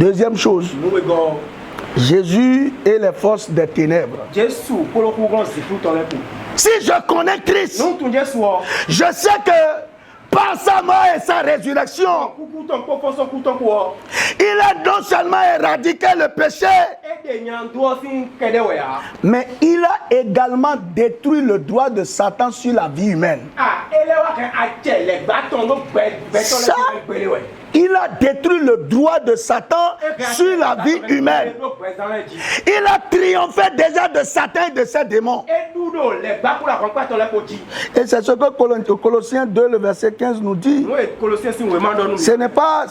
Deuxième chose, Jésus et les forces des ténèbres. Si je connais Christ, je sais que par sa mort et sa résurrection, il a non seulement éradiqué le péché, mais il a également détruit le droit de Satan sur la vie humaine. Ça, il a détruit le droit de Satan sur la vie humaine. Il a triomphé déjà de Satan et de ses démons. Et c'est ce que Colossiens 2, le verset 15 nous dit. Ce n'est pas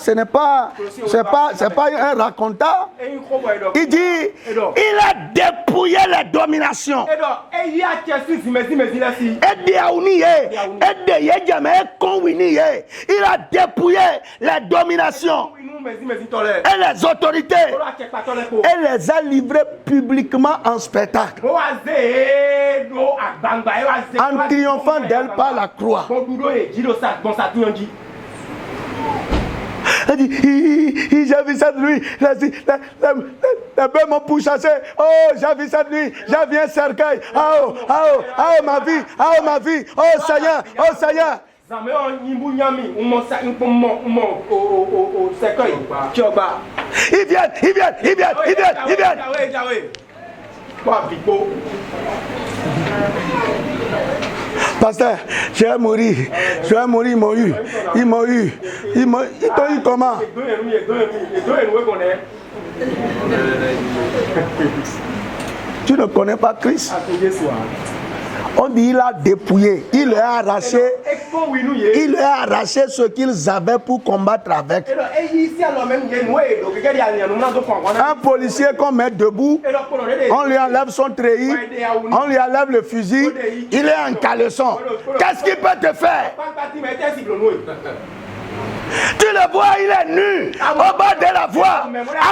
un raconteur. Il dit, il a dépouillé la domination. Il a dépouillé la domination et les autorités et les a livrés publiquement en spectacle en triomphant d'elle par la croix. Il dit, j'ai vu cette nuit, les bœufs m'ont pourchassé. Oh, j'ai vu cette nuit, j'ai vu un cercueil. Oh, ma vie, oh Seigneur, oh Seigneur. Ils viennent. Pasteur, je vais mourir, ils m'ont eu. Ils t'ont eu comment? Tu ne connais pas Christ? On dit il a dépouillé, il leur a arraché ce qu'ils avaient pour combattre avec. Un policier qu'on met debout, on lui enlève son treillis, on lui enlève le fusil, il est en caleçon. Qu'est-ce qu'il peut te faire? Tu le vois, il est nu au bas de la voie,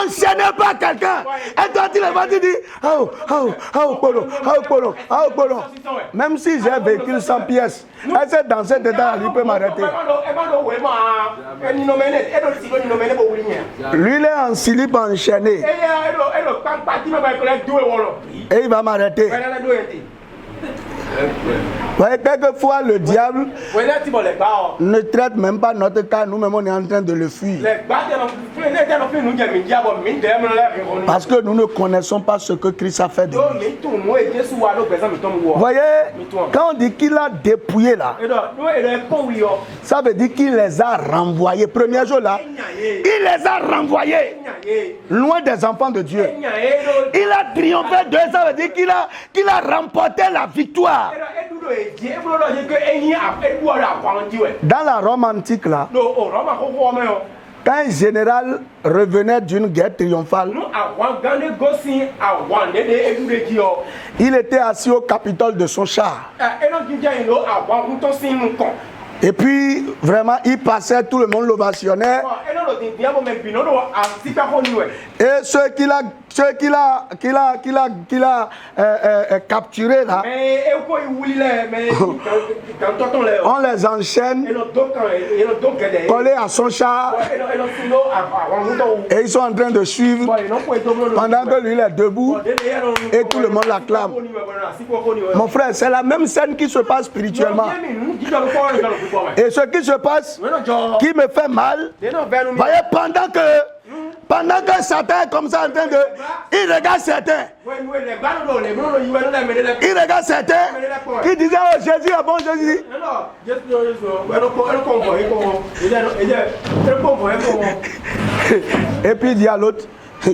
enchaîné par quelqu'un. Et toi, tu le vois, tu dis, polo. Même si j'ai un véhicule sans pièces, est-ce que dans cet état, il peut m'arrêter? Lui, il est en slip enchaîné. Et il va m'arrêter. Voyez, quelquefois le diable ne traite même pas notre cas, nous-mêmes on est en train de le fuir. Parce que nous ne connaissons pas ce que Christ a fait de nous. Voyez, quand on dit qu'il a dépouillé là, ça veut dire qu'il les a renvoyés. Premier jour là, il les a renvoyés loin des enfants de Dieu. Il a triomphé d'eux, ça veut dire qu'il a remporté la victoire. Dans la Rome antique là, quand un général revenait d'une guerre triomphale, il était assis au Capitole de son char. Et puis, vraiment, il passait, tout le monde l'ovationnait. Et ceux qu'il a capturés là, on les enchaîne, collés à son char, et ils sont en train de suivre pendant que lui il est debout et tout le monde l'acclame. Mon frère, c'est la même scène qui se passe spirituellement. Et ce qui se passe, qui me fait mal, voyez, pendant que Satan est comme ça en train de... Il regarde certains. Il regarde certains qui disaient, oh Jésus est bon, Jésus. Et puis il dit à l'autre, est-ce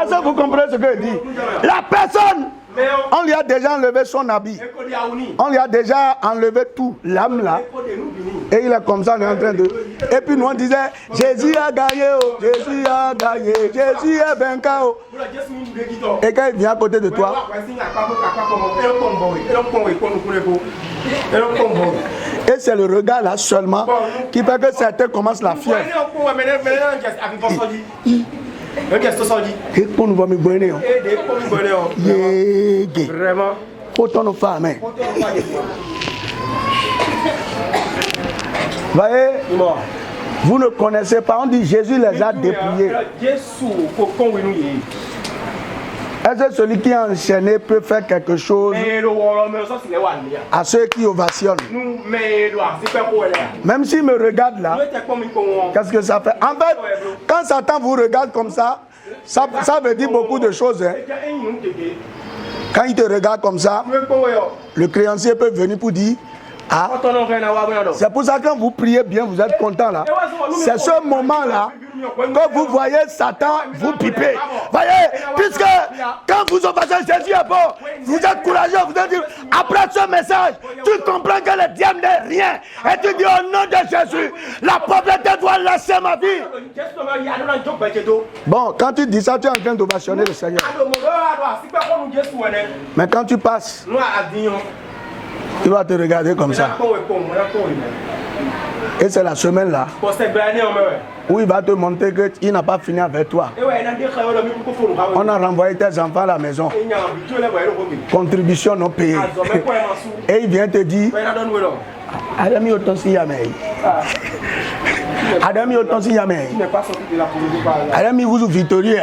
que vous comprenez ce que je dis? La personne, on lui a déjà enlevé son habit. On lui a déjà enlevé tout, l'âme là. Et il est comme ça, on est en train de... Et puis nous on disait, Jésus a gagné, oh, Jésus a gagné, Jésus est vainqueur. Oh. Et quand il vient à côté de toi, et c'est le regard là seulement qui fait que certains commencent la fièvre. Vraiment. Voyez, vous ne connaissez pas, on dit Jésus les a dépouillés. Est-ce que celui qui est enchaîné peut faire quelque chose à ceux qui ovationnent? Même s'il me regarde là, qu'est-ce que ça fait? En fait, quand Satan vous regarde comme ça veut dire beaucoup de choses. Hein. Quand il te regarde comme ça, le créancier peut venir pour dire ah, c'est pour ça que quand vous priez bien, vous êtes content là. C'est ce moment-là que vous voyez Satan vous piper. Voyez, puisque quand vous obéissez Jésus est bon, vous êtes courageux, vous allez dire, après ce message, tu comprends que le diable n'est rien. Et tu dis au nom de Jésus, la pauvreté doit laisser ma vie. Bon, quand tu dis ça, tu es en train d'ovationner le Seigneur. Mais quand tu passes, il va te regarder comme ça. Et c'est la semaine là où il va te montrer qu'il n'a pas fini avec toi. On a renvoyé tes enfants à la maison. Contribution non payée. Et il vient te dire Adami Otonsi Yamei. Adami Otonsi Yamei. Adami vous victorieux.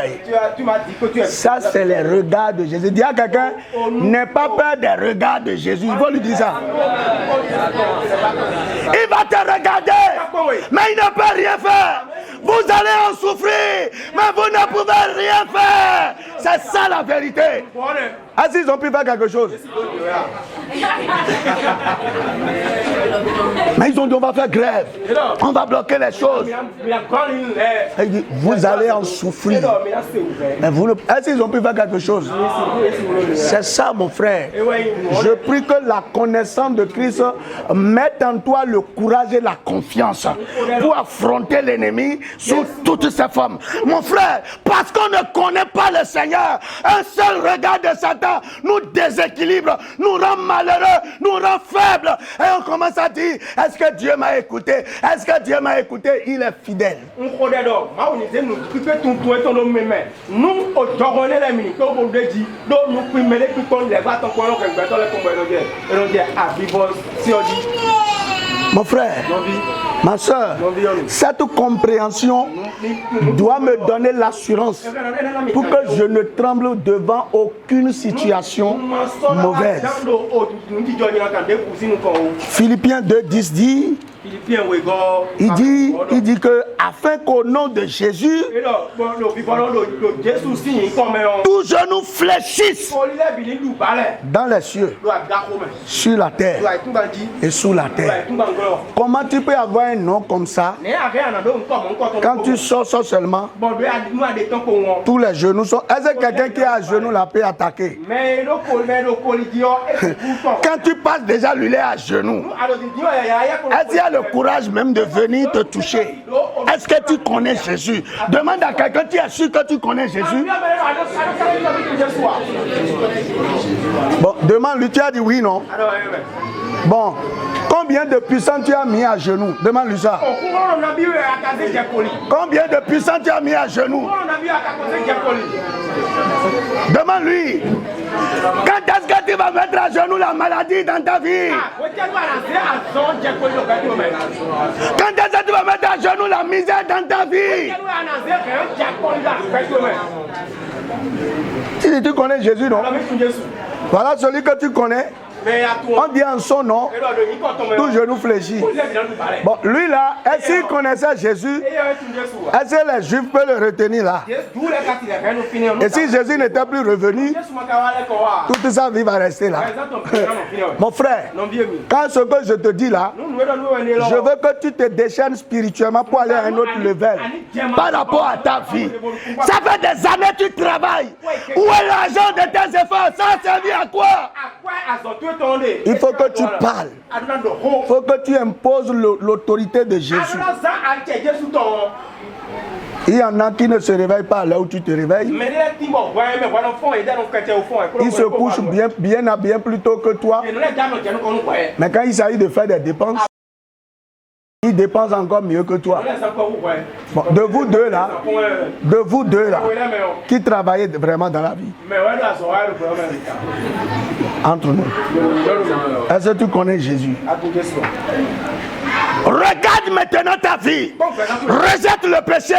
Ça c'est les regards de Jésus. Dis à quelqu'un, n'aie pas peur des regards de Jésus. Il faut lui dire ça. Il va te regarder, mais il ne peut rien faire. Vous allez en souffrir, mais vous ne pouvez rien faire. C'est ça la vérité. Est-ce qu'ils ont pu faire quelque chose? Mais ils ont dit on va faire grève, on va bloquer les choses. Dit, vous allez en souffrir. Mais est-ce qu'ils ont pu faire quelque chose? C'est ça mon frère. Je prie que la connaissance de Christ mette en toi le courage et la confiance pour affronter l'ennemi sous toutes ses formes. Mon frère, parce qu'on ne connaît pas le Seigneur, un seul regard de Satan nous déséquilibre, nous rend malheureux, nous rend faibles. Et on commence à dire, est-ce que Dieu m'a écouté? Est-ce que Dieu m'a écouté? Il est fidèle. Mon frère, ma soeur, cette compréhension doit me donner l'assurance pour que je ne tremble devant aucune situation mauvaise. Philippiens 2:10 dit, il dit que afin qu'au nom de Jésus, tout genou fléchisse dans les cieux, sur la terre et sous la terre. Comment tu peux avoir un nom comme ça quand tu sors seulement? Tous les genoux sont. Est-ce que quelqu'un qui est à genoux là peut attaquer? Quand tu passes déjà, lui il est à genoux. Est-ce qu'il y a le courage même de venir te toucher? Est-ce que tu connais Jésus? Demande à quelqu'un, tu es sûr que tu connais Jésus? Bon, demande-lui, tu as dit oui, non? Bon, combien de puissants tu as mis à genoux? Demande-lui ça. Combien de puissants tu as mis à genoux? Demande-lui. Quand est-ce que tu vas mettre à genoux la maladie dans ta vie? Quand est-ce que tu vas mettre à genoux la misère dans ta vie? Si tu connais Jésus, non? Voilà celui que tu connais. On dit en son nom, tout genou fléchit. Bon, lui là, est-ce qu'il connaissait Jésus? Est-ce que les Juifs peuvent le retenir là? Et si Jésus n'était plus revenu, toute sa vie va rester là. Mon frère, quand ce que je te dis là, je veux que tu te déchaînes spirituellement pour aller à un autre level par rapport à ta vie. Ça fait des années que tu travailles. Où est l'argent de tes efforts? Ça a servi à quoi? Il faut que tu parles. Il faut que tu imposes l'autorité de Jésus. Il y en a qui ne se réveillent pas là où tu te réveilles. Ils se couchent bien plus tôt que toi. Mais quand il s'agit de faire des dépenses, ils dépensent encore mieux que toi. Bon, de vous deux là, qui travaillez vraiment dans la vie? Entre nous. Est-ce que tu connais Jésus? Regarde maintenant ta vie. Rejette le péché.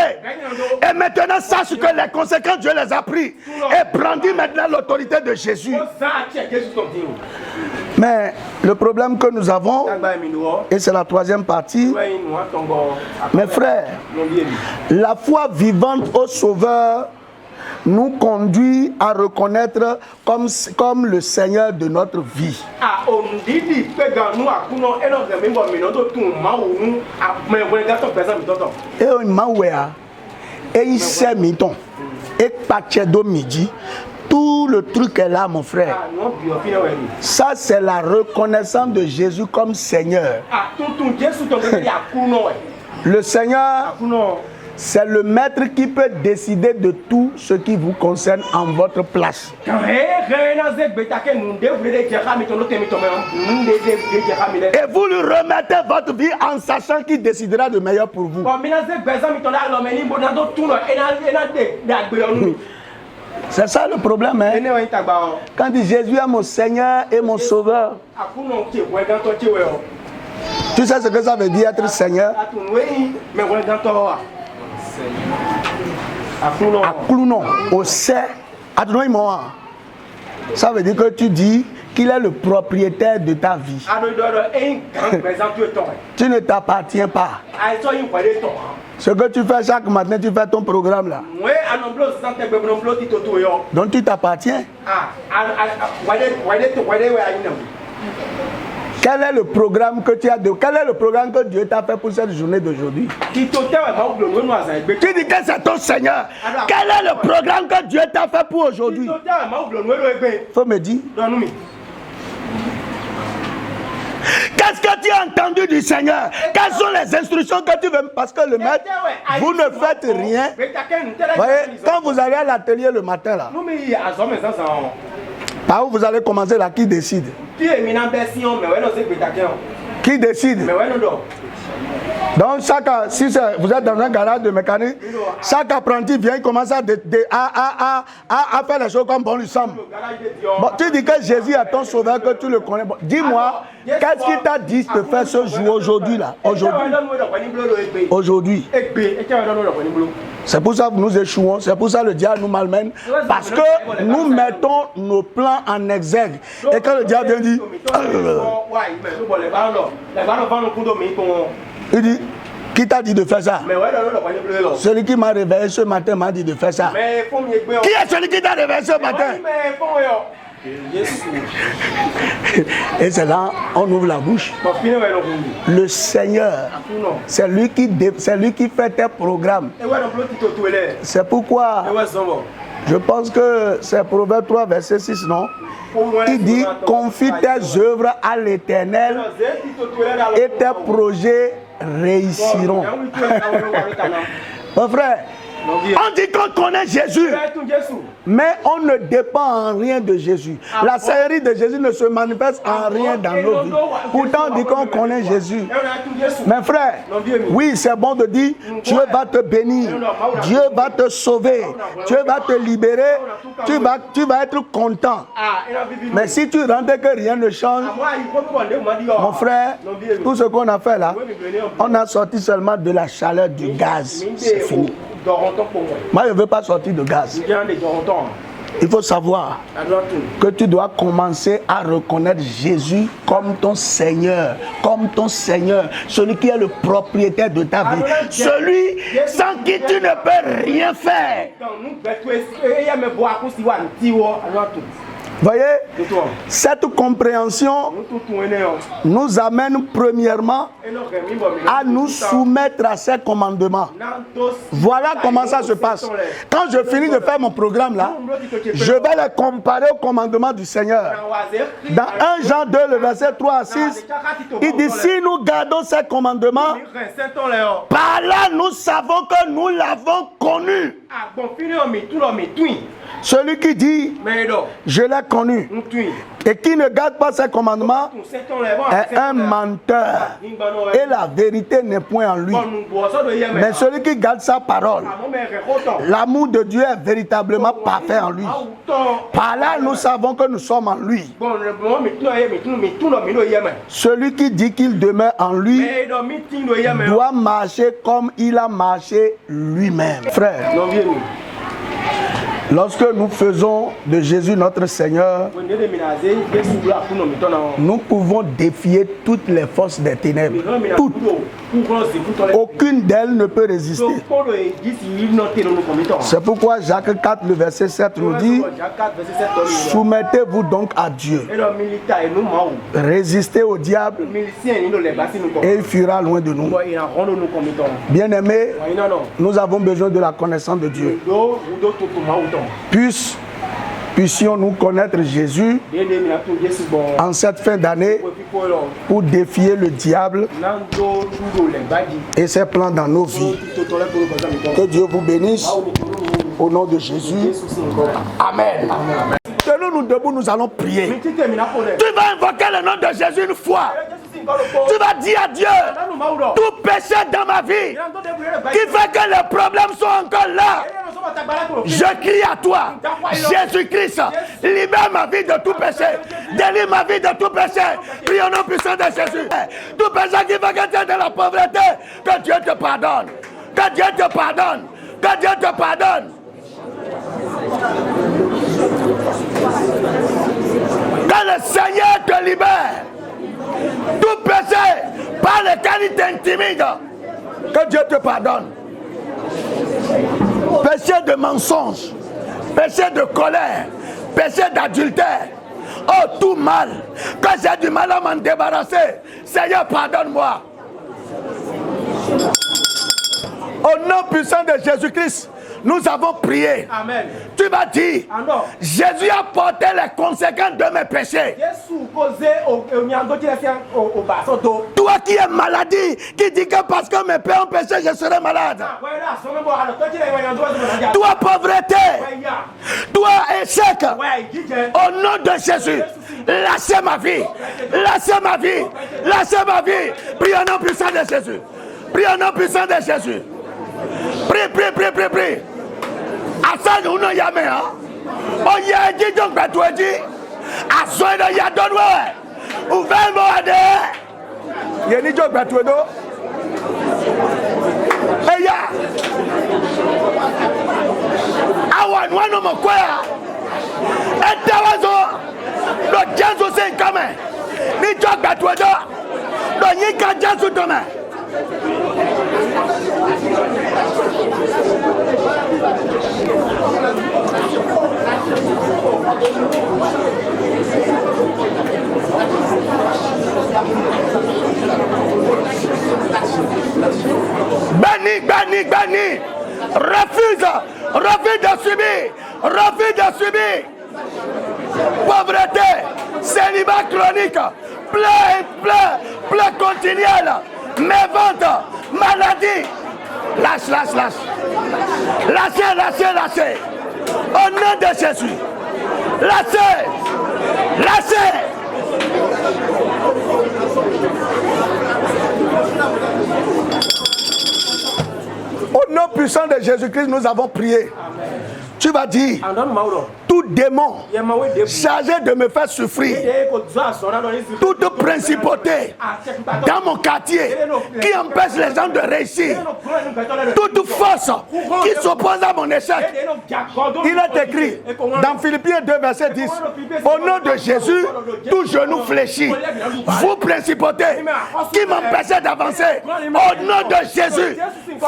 Et maintenant, sache que les conséquences, Dieu les a pris. Et brandis maintenant l'autorité de Jésus. Mais le problème que nous avons, et c'est la troisième partie, mes frères, la foi vivante au Sauveur nous conduit à reconnaître comme le Seigneur de notre vie. Tout le truc est là, mon frère. Ça, c'est la reconnaissance de Jésus comme Seigneur. Le Seigneur, c'est le maître qui peut décider de tout ce qui vous concerne en votre place. Et vous lui remettez votre vie en sachant qu'il décidera de meilleur pour vous. C'est ça le problème. Hein? Quand dit Jésus est mon Seigneur et mon Sauveur. Tu sais ce que ça veut dire être Seigneur? Aklounon, au sein, ça veut dire que tu dis qu'il est le propriétaire de ta vie. Tu ne t'appartiens pas. Ce que tu fais chaque matin, tu fais ton programme là. Donc tu t'appartiens. Quel est le programme que tu as de... Quel est le programme que Dieu t'a fait pour cette journée d'aujourd'hui? Tu dis que c'est ton Seigneur. Quel est le programme que Dieu t'a fait pour aujourd'hui? Faut me dire. Qu'est-ce que tu as entendu du Seigneur? Quelles sont les instructions que tu veux? Parce que le maître, vous ne faites rien. Voyez, quand vous allez à l'atelier le matin là, par où vous allez commencer là, qui décide? Qui décide? Donc si vous êtes dans un garage de mécanique, chaque apprenti vient, il commence à faire les choses comme bon lui semble. Bon, tu dis que Jésus est ton sauveur, que tu le connais. Bon, dis-moi, qu'est-ce qu'il t'a dit de faire ce jour aujourd'hui là? Aujourd'hui. C'est pour ça que nous échouons, c'est pour ça que le diable nous malmène. Parce que nous mettons nos plans en exergue. Et quand le diable vient dire... Il dit, qui t'a dit de faire ça? Celui qui m'a réveillé ce matin m'a dit de faire ça. Qui est celui qui t'a réveillé ce matin? Et c'est là on ouvre la bouche. Le Seigneur, c'est lui qui fait tes programmes. C'est pourquoi je pense que c'est Proverbe 3 verset 6, non? Il dit, confie tes œuvres à l'Éternel et tes projets réussiront. Mon frère, on dit qu'on connaît Jésus, mais on ne dépend en rien de Jésus. La seigneurie de Jésus ne se manifeste en rien dans nos vies. Pourtant, on dit qu'on connaît Jésus. Mes frères, oui, c'est bon de dire, Dieu va te bénir, Dieu va te sauver, Dieu va te libérer, tu vas être content. Mais si tu rentres que rien ne change, mon frère, tout ce qu'on a fait là, on a sorti seulement de la chaleur du gaz. C'est fini. Moi, je ne veux pas sortir de gaz. Il faut savoir que tu dois commencer à reconnaître Jésus comme ton Seigneur, celui qui est le propriétaire de ta vie, celui sans qui tu ne peux rien faire. Voyez, cette compréhension nous amène premièrement à nous soumettre à ces commandements. Voilà comment ça se passe. Quand je finis de faire mon programme là, je vais les comparer aux commandements du Seigneur. Dans 1 Jean 2, le verset 3 à 6, il dit, si nous gardons ces commandements, par là nous savons que nous l'avons connu. Celui qui dit, je l'ai connu, et qui ne garde pas ses commandements, est un menteur. Et la vérité n'est point en lui. Mais celui qui garde sa parole, l'amour de Dieu est véritablement parfait en lui. Par là, nous savons que nous sommes en lui. Celui qui dit qu'il demeure en lui doit marcher comme il a marché lui-même. Frère, lorsque nous faisons de Jésus notre Seigneur, nous pouvons défier toutes les forces des ténèbres. Toutes. Aucune d'elles ne peut résister. C'est pourquoi Jacques 4, le verset 7 nous dit, soumettez-vous donc à Dieu. Résistez au diable et il fuira loin de nous. Bien-aimés, nous avons besoin de la connaissance de Dieu. Puissions-nous connaître Jésus en cette fin d'année pour défier le diable et ses plans dans nos vies. Que Dieu vous bénisse au nom de Jésus. Amen. Tenons-nous debout, nous allons prier. Tu vas invoquer le nom de Jésus une fois. Tu vas dire à Dieu, tout péché dans ma vie qui fait que les problèmes sont encore là, je crie à toi, Jésus-Christ, libère ma vie de tout péché, délivre ma vie de tout péché, prions au nom puissant de Jésus. Tout péché qui fait que tu es dans la pauvreté, que Dieu te pardonne, que Dieu te pardonne, que Dieu te pardonne. Que le Seigneur te libère. Tout péché par lequel il t'intimide, que Dieu te pardonne. Péché de mensonge, péché de colère, péché d'adultère. Oh, tout mal, que j'ai du mal à m'en débarrasser. Seigneur, pardonne-moi. Au nom puissant de Jésus-Christ, nous avons prié. Amen. Tu vas dire, Jésus a porté les conséquences de mes péchés. Toi qui es maladie, qui dis que parce que mes pères ont péché, je serai malade. Toi pauvreté, toi échec, au nom de Jésus, lâchez ma vie, lâchez ma vie, lâchez ma vie. Prie au nom puissant de Jésus. Prie au nom puissant de Jésus. Prie, prie, prie, prie, prie. Asa nous no yame ha. Oye ji donc batoji. Aso no ya donwe. Uvemo ade. Ye ni jog batodo. Eya. Awan wano mo kwa. Etawazo. Do Jesu se kame. Ni jog batodo. Do yika Jesu tome. Béni. Refuse de subir. Refuse de subir. Pauvreté, célibat chronique, plaie continuelle, mévente, maladie. Lâche. Lâchez. Au nom de Jésus. Lâchez. Au nom puissant de Jésus-Christ, nous avons prié. Amen. Tu vas dire, tout démon chargé de me faire souffrir, toute principauté dans mon quartier qui empêche les gens de réussir, toute force qui s'oppose à mon échec. Il est écrit dans Philippiens 2 verset 10, au nom de Jésus, tout genou fléchit. Vous principautés qui m'empêchez d'avancer, au nom de Jésus,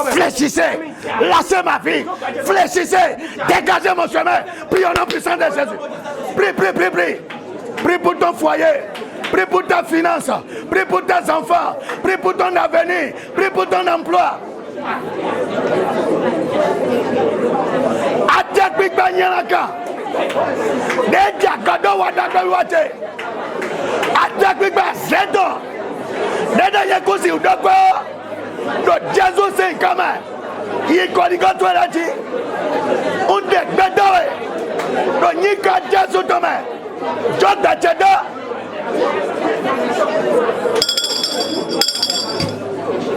fléchissez, lâchez ma vie, fléchissez, dégagez mon chemin. Prie au nom puissant de Jésus. Prie. Prie pour ton foyer. Prie pour ta finance. Prie pour tes enfants. Prie pour ton avenir. Prie pour ton emploi. Attaque Big Banyaka. Deja Kado Wadaka Wate. Attaque Big Bazedo. Deda Yakusi Udoko. Do Jésus c'est comme il est coligotoire là-dessus. On est bédoué. Donika Jésus demain. Jordan Tcheda.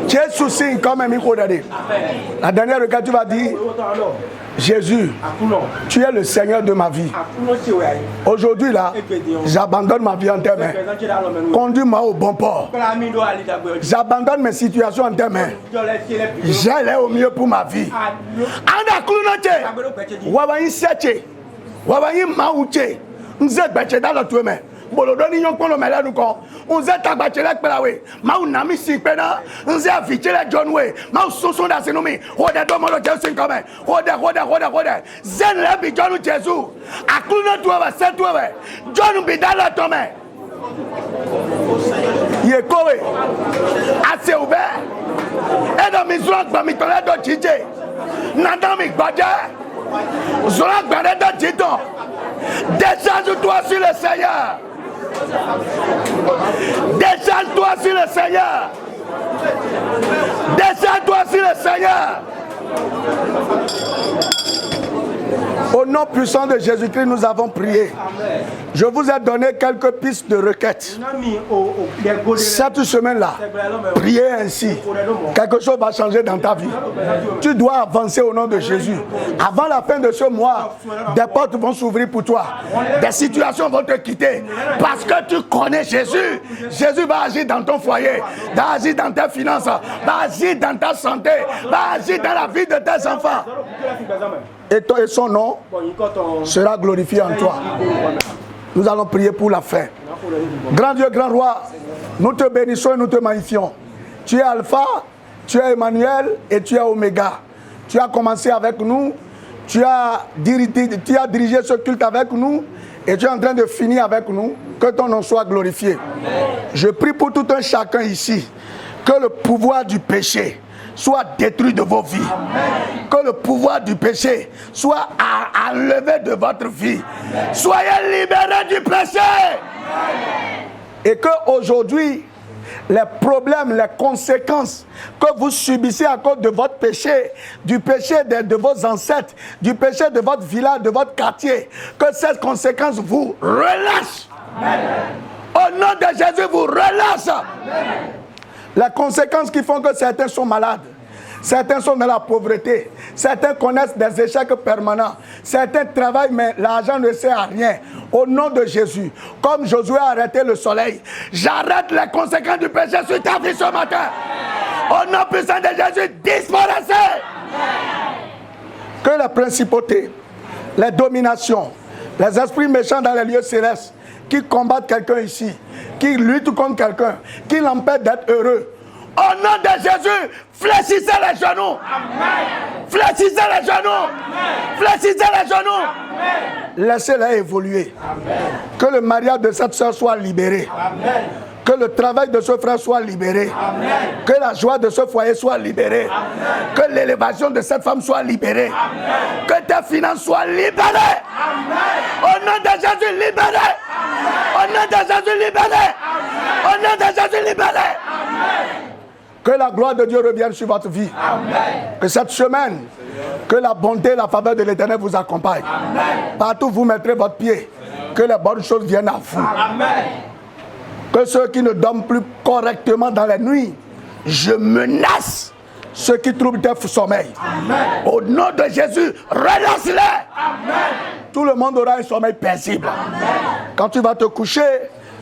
Jésus signe comme un micro d'année. La dernière requête, tu vas dire Jésus, tu es le Seigneur de ma vie. Aujourd'hui, là, j'abandonne ma vie en tes mains. Conduis-moi au bon port. J'abandonne mes situations en tes mains. J'allais au mieux pour ma vie. Bolodoni yon kono mela nuko unze tagbachele kpelawe ma unami sikpena unze afichele Johnwe ma ususu da sinumi hode do molo Jesu nkome hode zen le bi Johnu Jesu akluno tuwa setuwe Johnu bidala tome yekowe ase ube edo mi zura gba mi tole do chiche nada mi gbaje zura gbade do jito décharge-toi sur le Seigneur. Décharge-toi sur le Seigneur. Décharge-toi sur le Seigneur. Au nom puissant de Jésus-Christ, nous avons prié. Je vous ai donné quelques pistes de requête. Cette semaine-là, priez ainsi. Quelque chose va changer dans ta vie. Tu dois avancer au nom de Jésus. Avant la fin de ce mois, des portes vont s'ouvrir pour toi. Des situations vont te quitter. Parce que tu connais Jésus. Jésus va agir dans ton foyer, va agir dans tes finances, va agir dans ta santé, va agir dans la vie de tes enfants. Et son nom sera glorifié en toi. Nous allons prier pour la fin. Grand Dieu, grand roi, nous te bénissons et nous te magnifions. Tu es Alpha, tu es Emmanuel et tu es Oméga. Tu as commencé avec nous, tu as dirigé ce culte avec nous et tu es en train de finir avec nous. Que ton nom soit glorifié. Amen. Je prie pour tout un chacun ici, que le pouvoir du péché soit détruit de vos vies. Amen. Que le pouvoir du péché soit enlevé de votre vie. Amen. Soyez libérés du péché. Amen. Et que aujourd'hui, les problèmes, les conséquences que vous subissez à cause de votre péché, du péché de vos ancêtres, du péché de votre village, de votre quartier, que ces conséquences vous relâchent. Amen. Au nom de Jésus, vous relâchez. Amen. Les conséquences qui font que certains sont malades, certains sont dans la pauvreté, certains connaissent des échecs permanents, certains travaillent mais l'argent ne sert à rien. Au nom de Jésus, comme Josué a arrêté le soleil, j'arrête les conséquences du péché sur ta vie ce matin. Au nom puissant de Jésus, disparaissez. Que les principautés, les dominations, les esprits méchants dans les lieux célestes, qui combattent quelqu'un ici, qui luttent contre quelqu'un, qui l'empêchent d'être heureux. Au nom de Jésus, fléchissez les genoux. Amen. Fléchissez les genoux. Amen. Fléchissez les genoux. Laissez-les évoluer. Amen. Que le mariage de cette soeur soit libéré. Amen. Que le travail de ce frère soit libéré. Amen. Que la joie de ce foyer soit libérée. Amen. Que l'élévation de cette femme soit libérée. Amen. Que tes finances soient libérées. Amen. Au nom de Jésus, libéré. Au nom de Jésus, libéré. Au nom de Jésus, libéré. Amen. Que la gloire de Dieu revienne sur votre vie. Amen. Que cette semaine, que la bonté et la faveur de l'Éternel vous accompagnent. Amen. Partout où vous mettrez votre pied, que les bonnes choses viennent à vous. Amen. Que ceux qui ne dorment plus correctement dans la nuit, je menace ceux qui troublent tes sommeils. Amen. Au nom de Jésus, relâche-les. Amen. Tout le monde aura un sommeil paisible. Amen. Quand tu vas te coucher,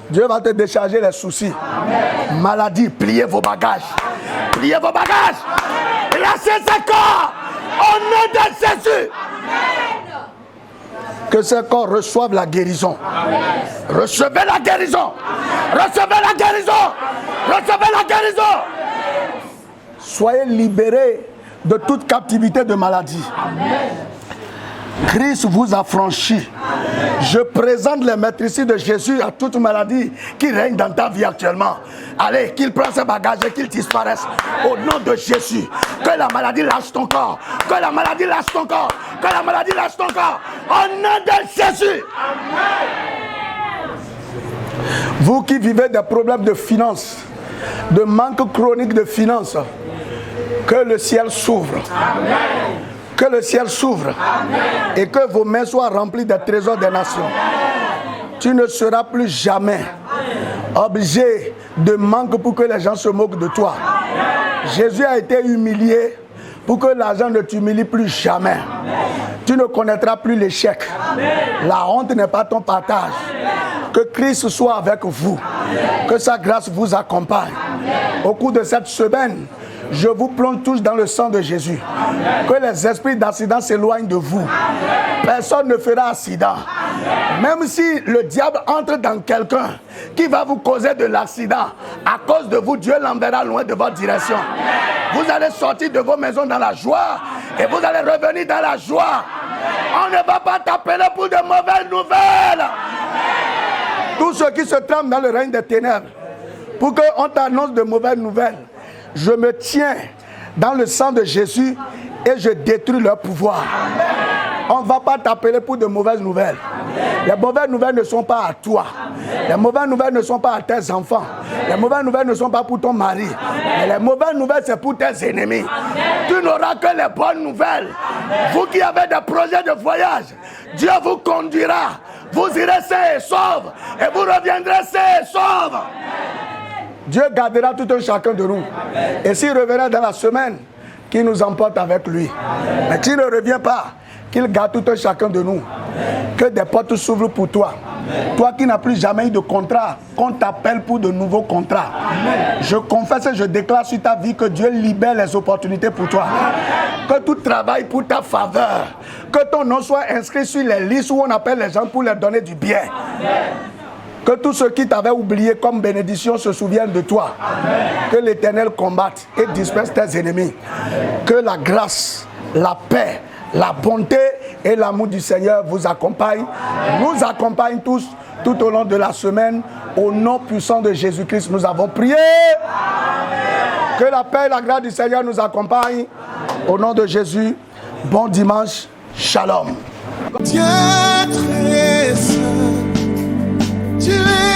Dieu va te décharger les soucis. Amen. Maladie, pliez vos bagages. Amen. Pliez vos bagages. Amen. Lâchez ce corps. Au nom de Jésus. Amen. Que ce corps reçoive la guérison. Amen. Recevez la guérison. Amen. Recevez la guérison. Amen. Recevez la guérison. Amen. Soyez libérés de toute captivité de maladie. Amen. Christ vous a franchi. Amen. Je présente les maîtrises de Jésus à toute maladie qui règne dans ta vie actuellement. Allez, qu'il prenne ses bagages et qu'il disparaisse. Au nom de Jésus. Que la maladie lâche ton corps. Que la maladie lâche ton corps. Que la maladie lâche ton corps. Au nom de Jésus. Amen. Vous qui vivez des problèmes de finances, de manque chronique de finances, que le ciel s'ouvre. Amen. Que le ciel s'ouvre et que vos mains soient remplies des trésors des nations. Tu ne seras plus jamais obligé de manque pour que les gens se moquent de toi. Jésus a été humilié pour que l'argent ne t'humilie plus jamais. Tu ne connaîtras plus l'échec. La honte n'est pas ton partage. Que Christ soit avec vous. Que sa grâce vous accompagne. Au cours de cette semaine, je vous plonge tous dans le sang de Jésus. Que les esprits d'accident s'éloignent de vous. Personne ne fera accident. Même si le diable entre dans quelqu'un qui va vous causer de l'accident, à cause de vous, Dieu l'enverra loin de votre direction. Vous allez sortir de vos maisons dans la joie et vous allez revenir dans la joie. On ne va pas t'appeler pour de mauvaises nouvelles. Tous ceux qui se trament dans le règne des ténèbres, pour qu'on t'annonce de mauvaises nouvelles, je me tiens dans le sang de Jésus et je détruis leur pouvoir. On ne va pas t'appeler pour de mauvaises nouvelles. Les mauvaises nouvelles ne sont pas à toi. Les mauvaises nouvelles ne sont pas à tes enfants. Les mauvaises nouvelles ne sont pas pour ton mari. Mais les mauvaises nouvelles, c'est pour tes ennemis. Tu n'auras que les bonnes nouvelles. Vous qui avez des projets de voyage, Dieu vous conduira. Vous irez sains et saufs. Et vous reviendrez sains et saufs. Dieu gardera tout un chacun de nous. Et s'il reviendra dans la semaine, qu'il nous emporte avec lui. Mais s'il ne revient pas, qu'il garde tout un chacun de nous. Que des portes s'ouvrent pour toi. Toi qui n'as plus jamais eu de contrat, qu'on t'appelle pour de nouveaux contrats. Je confesse et je déclare sur ta vie que Dieu libère les opportunités pour toi. Que tout travaille pour ta faveur. Que ton nom soit inscrit sur les listes où on appelle les gens pour leur donner du bien. Que tous ceux qui t'avaient oublié comme bénédiction se souviennent de toi. Amen. Que l'Éternel combatte et disperse tes ennemis. Que la grâce, la paix, la bonté et l'amour du Seigneur vous accompagnent. Nous accompagnent tous tout au long de la semaine. Au nom puissant de Jésus-Christ, nous avons prié. Amen. Que la paix et la grâce du Seigneur nous accompagnent. Au nom de Jésus, bon dimanche. Shalom. Dieu très saint, tu es